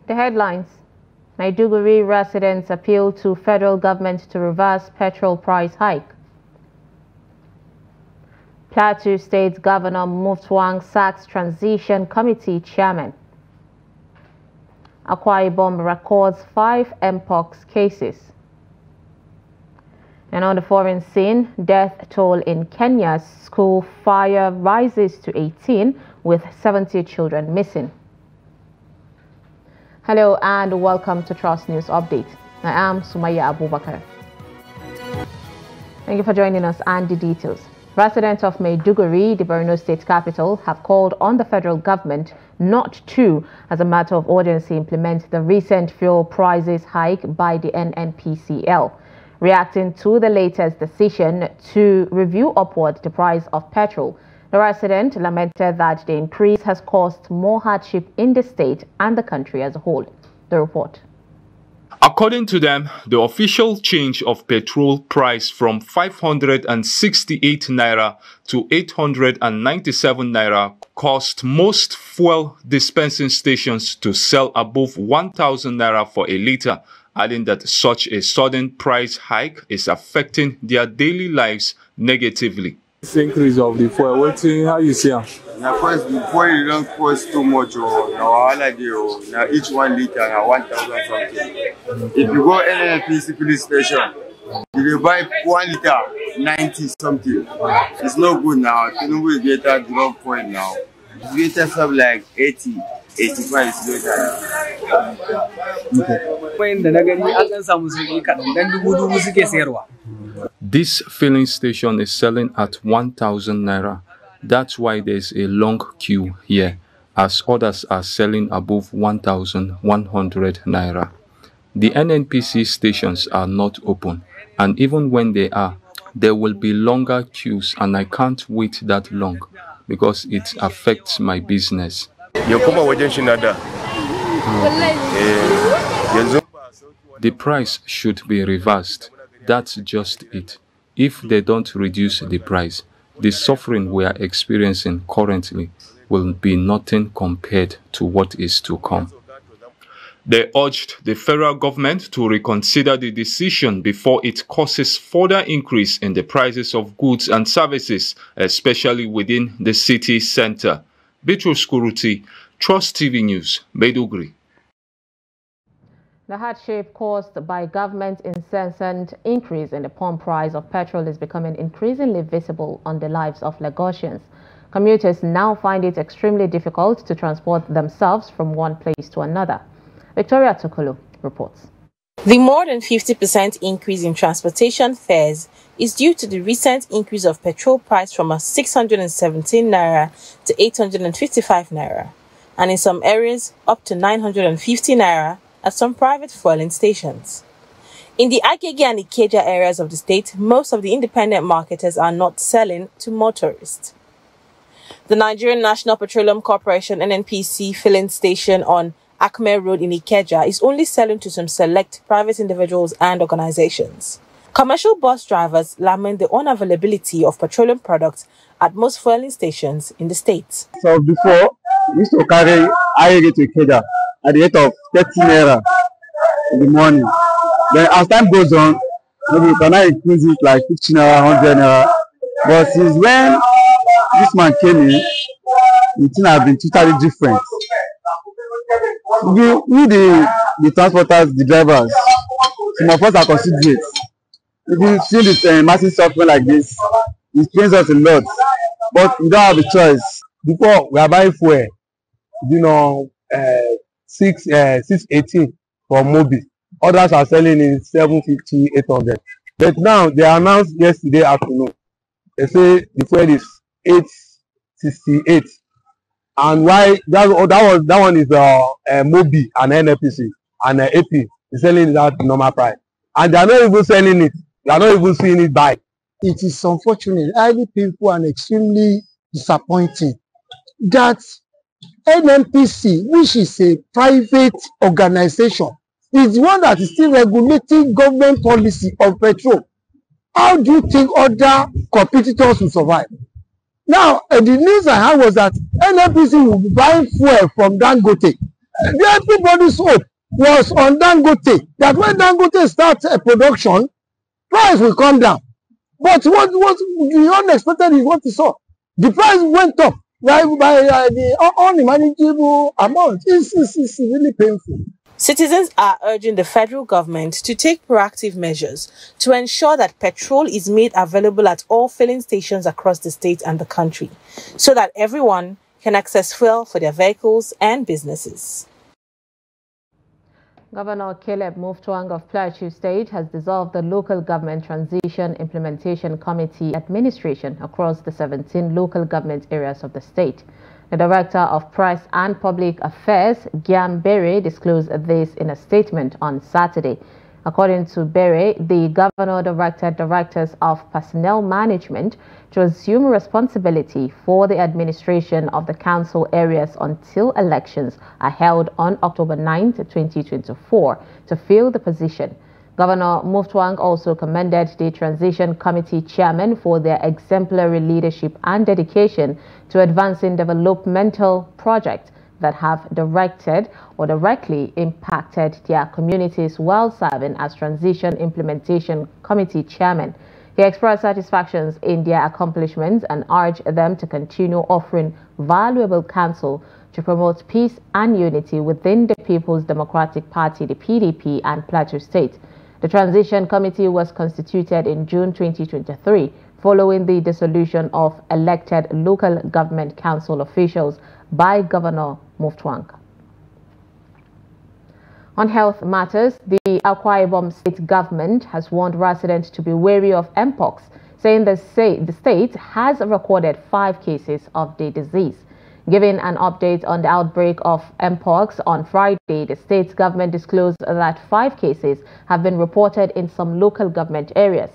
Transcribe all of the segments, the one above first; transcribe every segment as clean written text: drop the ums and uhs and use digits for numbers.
The headlines: Maiduguri residents appeal to federal government to reverse petrol price hike. Plateau State Governor Mutfwang sacks Transition Committee chairman. Akwa Ibom records 5 mpox cases. And on the foreign scene, death toll in Kenya's school fire rises to 18 with 70 children missing. Hello and welcome to Trust News Update. I am Sumaya Abubakar. Thank you for joining us and the details. Residents of Maiduguri, the Borno state capital, have called on the federal government not to, as a matter of urgency, implement the recent fuel prices hike by the NNPCL. Reacting to the latest decision to review upward the price of petrol, the resident lamented that the increase has caused more hardship in the state and the country as a whole. The report. According to them, the official change of petrol price from 568 naira to 897 naira caused most fuel dispensing stations to sell above 1,000 naira for a litre, adding that such a sudden price hike is affecting their daily lives negatively. This increase of the fuel, how you see it? Now, first, the fuel don't cost too much. Now, each 1 liter now 1,000 something. If you go NNPC police station, you buy 1 liter 90 something. It's not good now. Tinubu get that drop point now. It's get up like 80, 85 is later. This filling station is selling at 1,000 naira. That's why there's a long queue here, as others are selling above 1,100 naira. The NNPC stations are not open, and even when they are, there will be longer queues, and I can't wait that long because it affects my business. The price should be reversed. That's just it. If they don't reduce the price, the suffering we are experiencing currently will be nothing compared to what is to come. They urged the federal government to reconsider the decision before it causes further increase in the prices of goods and services, especially within the city center. Bitrus Kuruti, Trust TV News, Maiduguri. The hardship caused by government's incessant increase in the pump price of petrol is becoming increasingly visible on the lives of Lagosians. Commuters now find it extremely difficult to transport themselves from one place to another. Victoria Tokolo reports. The more than 50% increase in transportation fares is due to the recent increase of petrol price from 617 naira to 855 naira, and in some areas up to 950 naira at some private fueling stations. In the Agege and Ikeja areas of the state, most of the independent marketers are not selling to motorists. The Nigerian National Petroleum Corporation NNPC filling station on Akme Road in Ikeja is only selling to some select private individuals and organizations. Commercial bus drivers lament the unavailability of petroleum products at most fueling stations in the state. So before, we used to carry Agege to Ikeja at the rate of 30 naira in the morning. Then as time goes on, maybe we cannot increase it like 15 naira, 100 naira. But since when this man came in, the thing has been totally different. We the transporters, the drivers, some of us are considerate. If you see this massive suffering like this, it pains us a lot. But we don't have a choice. Before we are buying fuel, 618 for Mobi. Others are selling in 750, 800. But now they announced yesterday afternoon. They say the fuel is 868. And why that one is Mobi and NFPC and AP is selling that normal price. And they are not even selling it. They are not even seeing it buy. It is unfortunate, highly painful and extremely disappointing that NNPC, which is a private organization, is the one that is still regulating government policy on petrol. How do you think other competitors will survive? Now, the news I had was that NNPC will be buying fuel from Dangote Everybody's hope was on Dangote, that when Dangote starts a production, price will come down. But what the unexpected is what we saw. The price went up by the unimaginable amount. It's really painful. Citizens are urging the federal government to take proactive measures to ensure that petrol is made available at all filling stations across the state and the country, so that everyone can access fuel for their vehicles and businesses. Governor Caleb Mutfwang of Plateau State has dissolved the Local Government Transition Implementation Committee administration across the 17 local government areas of the state. The Director of Press and Public Affairs, Gyam Bere, disclosed this in a statement on Saturday. According to Bere, the governor directed directors of personnel management to assume responsibility for the administration of the council areas until elections are held on October 9, 2024, to fill the position. Governor Mutfwang also commended the Transition Committee chairman for their exemplary leadership and dedication to advancing developmental projects that have directed or directly impacted their communities while serving as Transition Implementation Committee chairman. He expressed satisfactions in their accomplishments and urged them to continue offering valuable counsel to promote peace and unity within the People's Democratic Party, the PDP, and Plateau State. The Transition Committee was constituted in June 2023 following the dissolution of elected local government council officials by Governor Mutfwang. On health matters, the Akwa Ibom state government has warned residents to be wary of Mpox, saying the state has recorded 5 cases of the disease. Giving an update on the outbreak of Mpox on Friday, the state government disclosed that 5 cases have been reported in some local government areas.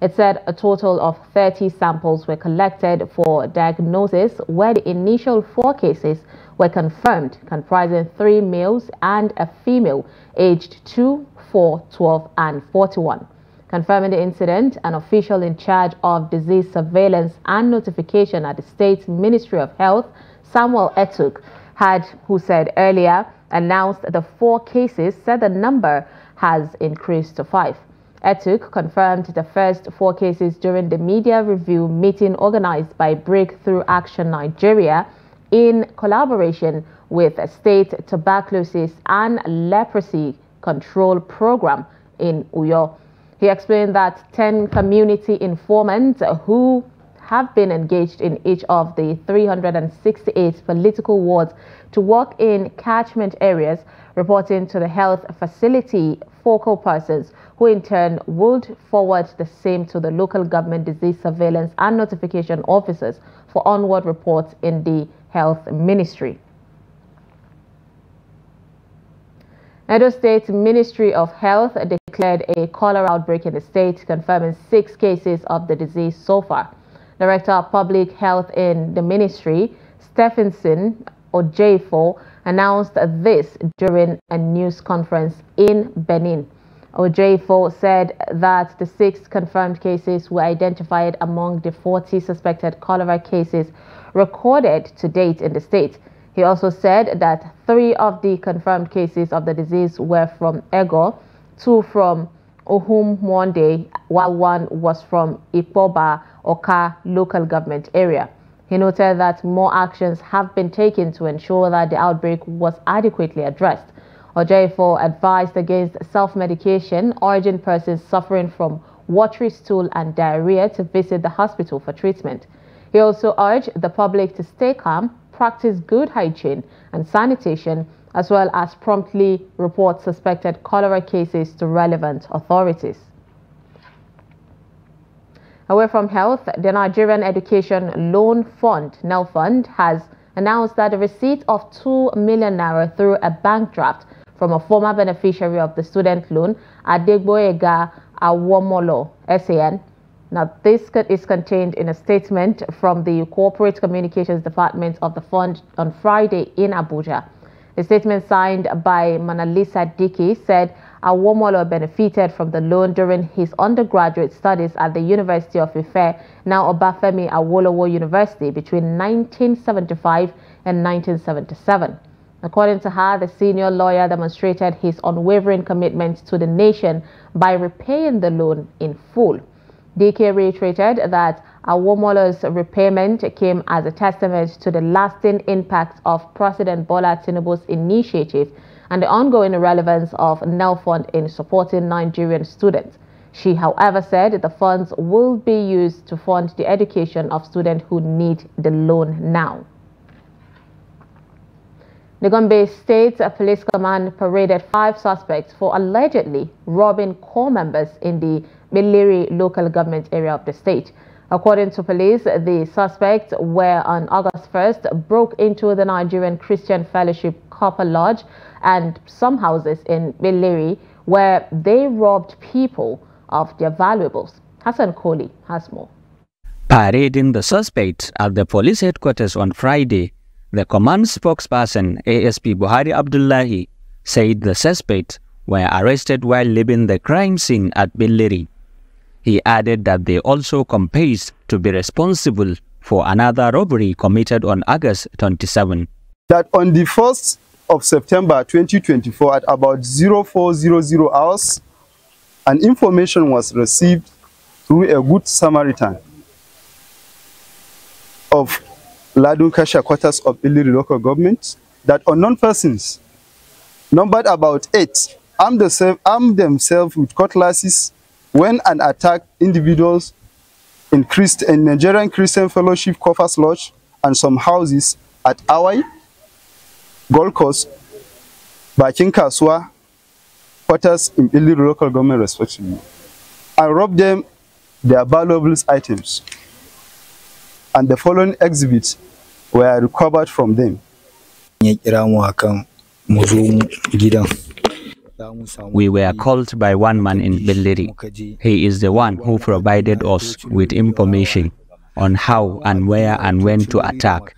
It said a total of 30 samples were collected for diagnosis, where the initial 4 cases were confirmed, comprising 3 males and a female aged 2, 4, 12, and 41. Confirming the incident, an official in charge of disease surveillance and notification at the State Ministry of Health, Samuel Etuk, who said earlier, announced the 4 cases, said the number has increased to 5. Etuk confirmed the first 4 cases during the media review meeting organized by Breakthrough Action Nigeria in collaboration with State Tuberculosis and Leprosy Control Program in Uyo. He explained that 10 community informants who have been engaged in each of the 368 political wards to work in catchment areas, reporting to the health facility focal persons, who in turn would forward the same to the local government disease surveillance and notification officers for onward reports in the health ministry. Edo State Ministry of Health declared a cholera outbreak in the state, confirming 6 cases of the disease so far. Director of Public Health in the ministry, Stephenson Ojefo, announced this during a news conference in Benin. Ojefo said that the 6 confirmed cases were identified among the 40 suspected cholera cases recorded to date in the state. He also said that 3 of the confirmed cases of the disease were from Ego, 2 from Ohum-Monde, while 1 was from Ipoba, Oka local government area. He noted that more actions have been taken to ensure that the outbreak was adequately addressed. Ojefo advised against self-medication, urging persons suffering from watery stool and diarrhea to visit the hospital for treatment. He also urged the public to stay calm, practice good hygiene and sanitation, as well as promptly report suspected cholera cases to relevant authorities. Away from health, the Nigerian Education Loan Fund, NELFund, has announced that the receipt of 2 million naira through a bank draft from a former beneficiary of the student loan, Adegboyega Awomolo, SAN. Now, this is contained in a statement from the Corporate Communications Department of the fund on Friday in Abuja. A statement signed by Manalisa Dickey said Awomolo benefited from the loan during his undergraduate studies at the University of Ife, now Obafemi Awolowo University, between 1975 and 1977. According to her, the senior lawyer demonstrated his unwavering commitment to the nation by repaying the loan in full. DK reiterated that Awomolo's repayment came as a testament to the lasting impact of President Bola Tinubu's initiative and the ongoing relevance of NEL-Fund in supporting Nigerian students. She, however, said the funds will be used to fund the education of students who need the loan now. The Gombe State Police Command paraded 5 suspects for allegedly robbing corps members in the Billiri local government area of the state. According to police, the suspects were on August 1st broke into the Nigerian Christian Fellowship Copper Lodge and some houses in Billiri, where they robbed people of their valuables. Hassan Kohli has more. Parading the suspects at the police headquarters on Friday, the command spokesperson ASP Buhari Abdullahi said the suspects were arrested while leaving the crime scene at Billiri. He added that they also confessed to be responsible for another robbery committed on August 27. That on the 1st of September 2024 at about 0400 hours, an information was received through a good Samaritan of Ladun-Kasha quarters of Billiri local government that unknown persons, numbered about 8, armed themselves with cutlasses when and attacked individuals in Nigerian Christian Fellowship Coffers Lodge and some houses at Awai, Gold Coast, Bakin Kaswa, quarters in Billiri local government respectively, and robbed them their valuable items. And the following exhibits were recovered from them. We were called by one man in Billiri. He is the one who provided us with information on how and where and when to attack.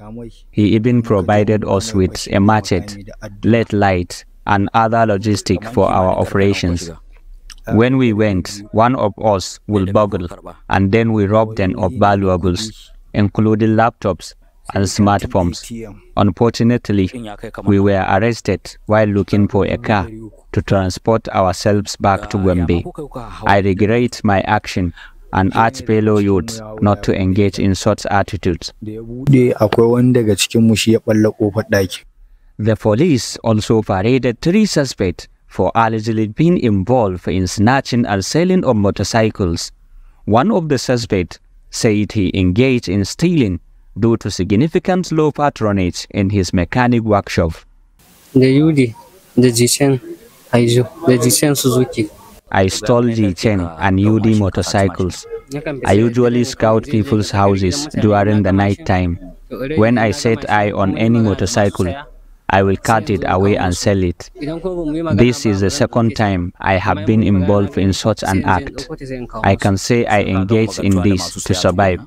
He even provided us with a machete, LED light, and other logistics for our operations. When we went, one of us will boggle, and then we robbed them of valuables, including laptops and smartphones. Unfortunately, we were arrested while looking for a car to transport ourselves back to Gombe. I regret my action and urge fellow youths not to engage in such attitudes. The police also paraded 3 suspects for allegedly being involved in snatching and selling of motorcycles. One of the suspects said he engaged in stealing due to significant low patronage in his mechanic workshop. The UD, the G10, the G10 Suzuki. I stole G10 and UD motorcycles. I usually scout people's houses during the night time. When I set eye on any motorcycle, I will cut it away and sell it. This is the second time I have been involved in such an act. I can say I engaged in this to survive,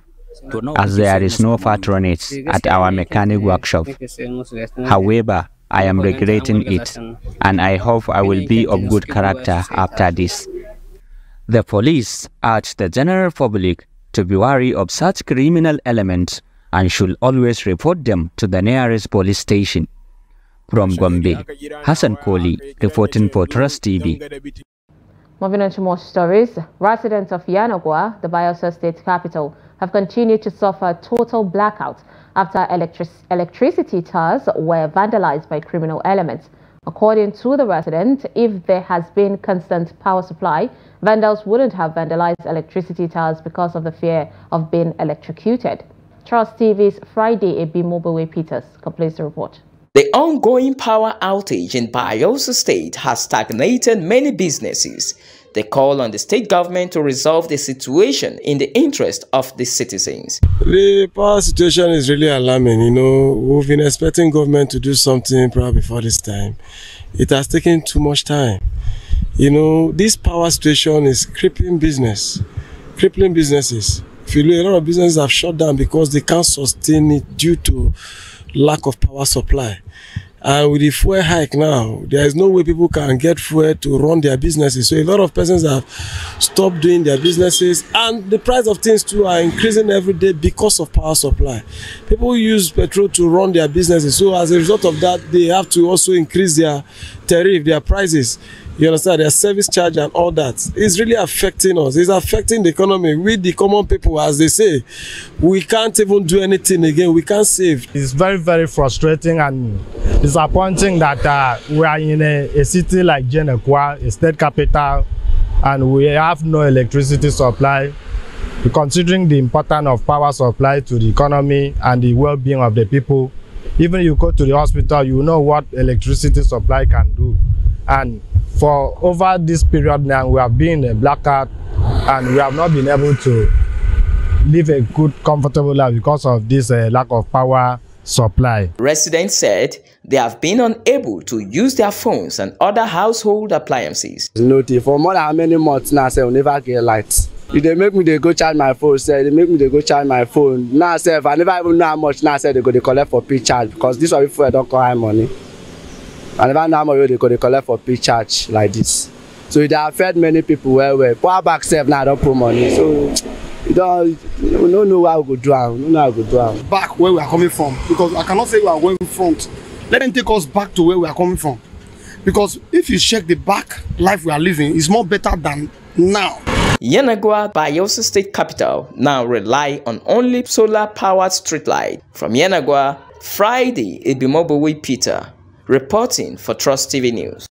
as there is no patronage at our mechanic workshop. However, I am regretting it, and I hope I will be of good character after this. The police urge the general public to be wary of such criminal elements and should always report them to the nearest police station. From Gombe, Hassan Kohli reporting for Trust TV. Moving on to more stories, residents of Yanagwa, the Bayelsa state capital, have continued to suffer total blackouts after electricity towers were vandalized by criminal elements. According to the resident, if there has been constant power supply, vandals wouldn't have vandalized electricity towers because of the fear of being electrocuted. Trust TV's Friday AB Mobile Peters completes the report. The ongoing power outage in Bayelsa State has stagnated many businesses. They call on the state government to resolve the situation in the interest of the citizens. The power situation is really alarming. You know, we've been expecting government to do something probably before this time. It has taken too much time. You know, this power situation is crippling businesses. If you look, a lot of businesses have shut down because they can't sustain it due to lack of power supply. And with the fuel hike now, there is no way people can get fuel to run their businesses. So a lot of persons have stopped doing their businesses, and the price of things too are increasing every day because of power supply. People use petrol to run their businesses. So as a result of that, they have to also increase their tariff, their prices. You understand? Their service charge and all that. It's really affecting us. It's affecting the economy. We, the common people, as they say, we can't even do anything again. We can't save. It's very, very frustrating and disappointing that we are in a city like Jenekwa, a state capital, and we have no electricity supply. Considering the importance of power supply to the economy and the well-being of the people, even if you go to the hospital, you know what electricity supply can do. And for over this period now, we have been in a blackout and we have not been able to live a good, comfortable life because of this lack of power supply. Residents said they have been unable to use their phones and other household appliances. For more than how many months now, I will never get lights. If they make me they go charge my phone, say they make me they go charge my phone. Now say if I never even know how much now say they go they collect for pre-charge because this one before I don't call high money. I never know how much they go they collect for pre-charge like this. So it affect many people where power back self now don't put money. So you don't know how we go do. We don't know how we go do. Back where we are coming from, because I cannot say we are going front. Let them take us back to where we are coming from, because if you check the back life we are living is more better than now. Yenagoa, Bayelsa State capital, now rely on only solar-powered street light. From Yenagoa, Friday, Ibimobowe Peter, reporting for Trust TV News.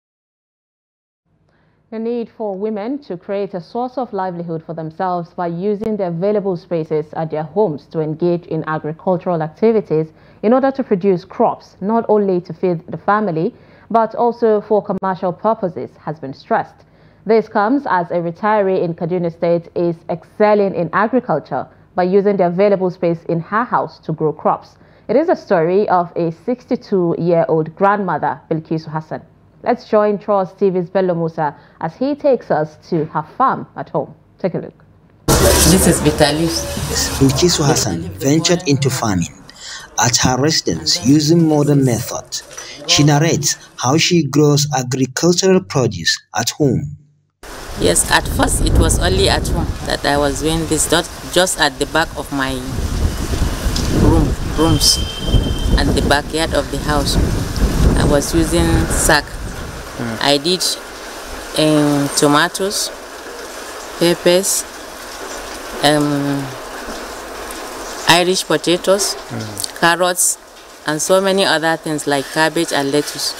The need for women to create a source of livelihood for themselves by using the available spaces at their homes to engage in agricultural activities in order to produce crops, not only to feed the family, but also for commercial purposes, has been stressed. This comes as a retiree in Kaduna State is excelling in agriculture by using the available space in her house to grow crops. It is a story of a 62-year-old grandmother, Bilkisu Hassan. Let's join Trust TV's Bello Musa as he takes us to her farm at home. Take a look. This is Vitalis. Bilkisu Hassan ventured into farming at her residence using modern methods. She narrates how she grows agricultural produce at home. Yes, at first it was only at home that I was doing this, just at the back of my rooms and the backyard of the house. I was using sack. I did tomatoes, peppers, Irish potatoes, carrots, and so many other things like cabbage and lettuce.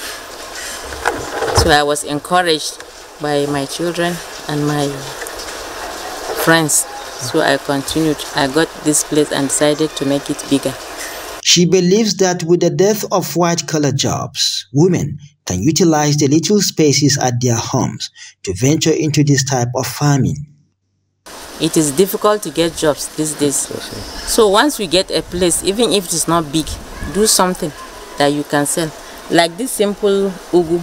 So I was encouraged by my children and my friends. So I continued. I got this place and decided to make it bigger. She believes that with the death of white-collar jobs, women can utilize the little spaces at their homes to venture into this type of farming. It is difficult to get jobs these days. So once we get a place, even if it is not big, do something that you can sell. Like this simple ugu,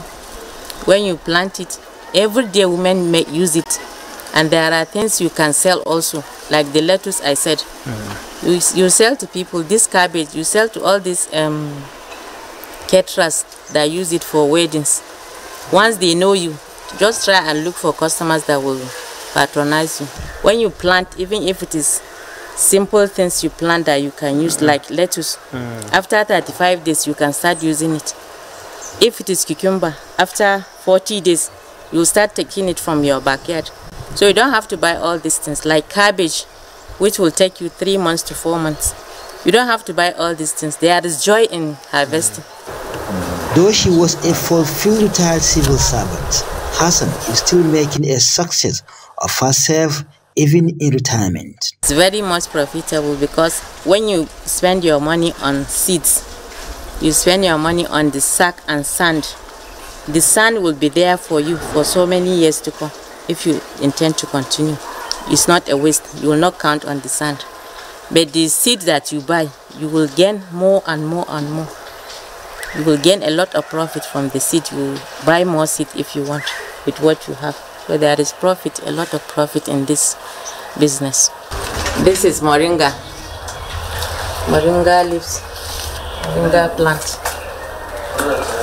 when you plant it, every day women may use it. And there are things you can sell also, like the lettuce I said. You sell to people. This cabbage, you sell to all these caterers that use it for weddings. Once they know you, just try and look for customers that will patronize you. When you plant, even if it is simple things you plant that you can use, like lettuce, after 35 days you can start using it. If it is cucumber, after 40 days you'll start taking it from your backyard. So you don't have to buy all these things, like cabbage, which will take you 3 months to 4 months. You don't have to buy all these things. There is joy in harvesting. Though she was a fulfilled retired civil servant, Hassan is still making a success of herself even in retirement. It's very much profitable because when you spend your money on seeds, you spend your money on the sack and sand. The sand will be there for you for so many years to come if you intend to continue. It's not a waste. You will not count on the sand. But the seed that you buy, you will gain more and more and more. You will gain a lot of profit from the seed. You will buy more seed if you want with what you have. So there is profit, a lot of profit in this business. This is moringa. Moringa leaves, moringa plant.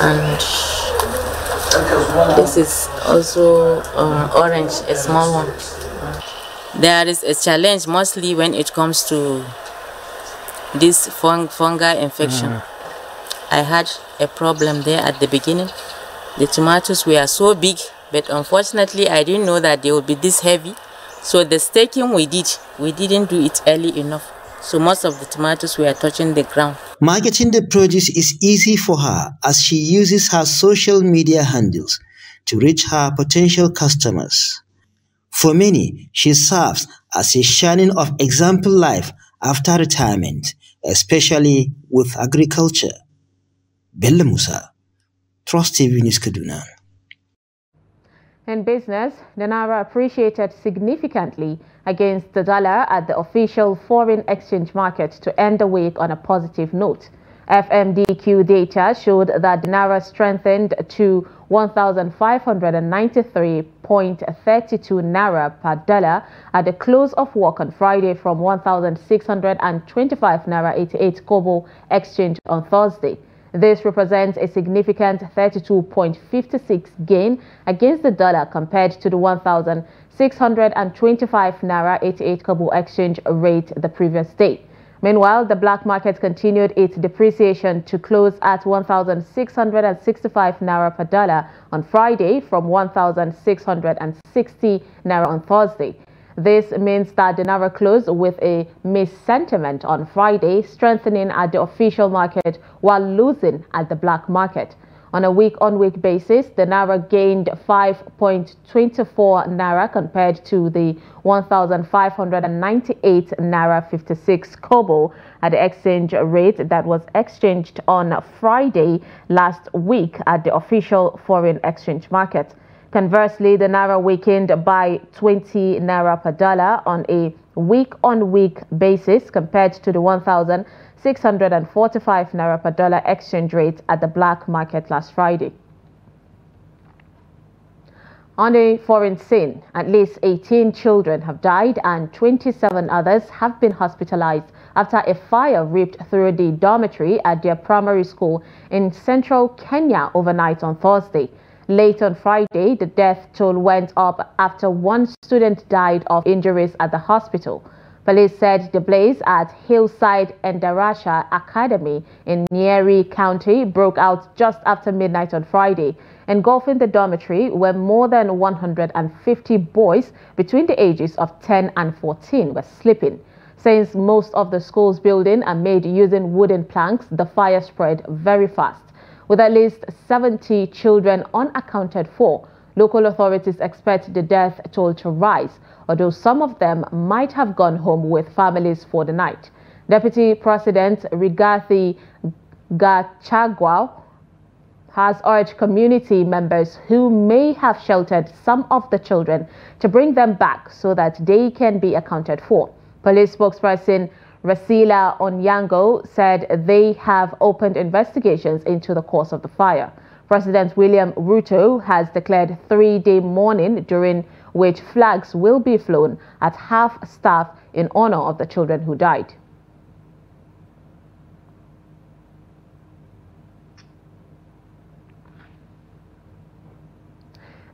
and this is also orange, a small one. There is a challenge mostly when it comes to this fungal infection. I had a problem there at the beginning. The tomatoes were so big, but unfortunately I didn't know that they would be this heavy. So the staking we didn't do it early enough. So most of the tomatoes were touching the ground. Marketing the produce is easy for her as she uses her social media handles to reach her potential customers. For many, she serves as a shining of example life after retirement, especially with agriculture. Bello Musa, Trust TV News Kaduna. In business, the naira appreciated significantly against the dollar at the official foreign exchange market to end the week on a positive note. FMDQ data showed that the naira strengthened to 1,593.32 naira per dollar at the close of work on Friday from 1,625 naira 88 kobo exchange on Thursday. This represents a significant 32.56 gain against the dollar compared to the 1,625 naira 88 kobo exchange rate the previous day. Meanwhile, the black market continued its depreciation to close at 1,665 naira per dollar on Friday from 1,660 naira on Thursday. This means that the naira closed with a mixed sentiment on Friday, strengthening at the official market while losing at the black market. On a week-on-week basis, the naira gained 5.24 naira compared to the 1,598 naira 56 kobo at the exchange rate that was exchanged on Friday last week at the official foreign exchange market. Conversely, the naira weakened by 20 naira per dollar on a week-on-week basis compared to the 1,645 naira per dollar exchange rate at the black market last Friday. On the foreign scene, at least 18 children have died and 27 others have been hospitalized after a fire ripped through the dormitory at their primary school in central Kenya overnight on Thursday. Late on Friday, the death toll went up after one student died of injuries at the hospital. Police said the blaze at Hillside Endarasha Academy in Nyeri County broke out just after midnight on Friday. Engulfing the dormitory where more than 150 boys between the ages of 10 and 14 were sleeping. Since most of the school's buildings are made using wooden planks, the fire spread very fast. With at least 70 children unaccounted for, local authorities expect the death toll to rise, although some of them might have gone home with families for the night. Deputy President Rigathi Gachagua has urged community members who may have sheltered some of the children to bring them back so that they can be accounted for. Police spokesperson Rasila Onyango said they have opened investigations into the cause of the fire. President William Ruto has declared 3-day mourning during which flags will be flown at half-staff in honor of the children who died.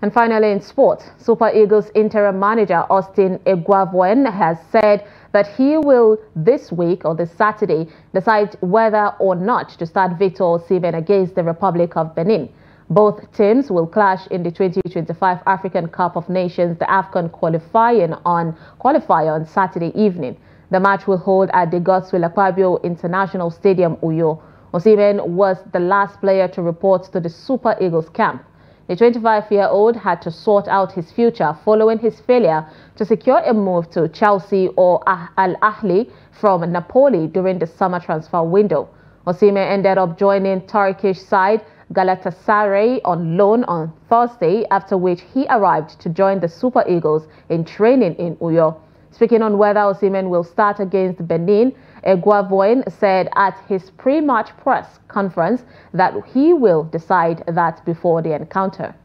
And finally, in sport, Super Eagles interim manager Austin Eguavoen has said that he will this week or this Saturday decide whether or not to start Victor Osimhen against the Republic of Benin. Both teams will clash in the 2025 African Cup of Nations, the AFCON qualifier on Saturday evening. The match will hold at the Godswill Akpabio International Stadium, Uyo. Osimhen was the last player to report to the Super Eagles camp. The 25-year-old had to sort out his future following his failure to secure a move to Chelsea or Al Ahly from Napoli during the summer transfer window. Osimhen ended up joining Turkish side Galatasaray on loan on Thursday, after which he arrived to join the Super Eagles in training in Uyo. Speaking on whether Osimhen will start against Benin, Eguavoen said at his pre-match press conference that he will decide that before the encounter.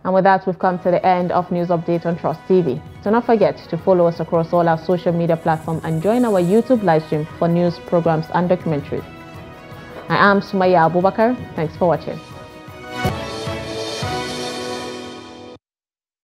And with that, we've come to the end of News Update on Trust TV. Do not forget to follow us across all our social media platforms and join our YouTube live stream for news, programs and documentaries. I am Sumaya Abubakar. Thanks for watching.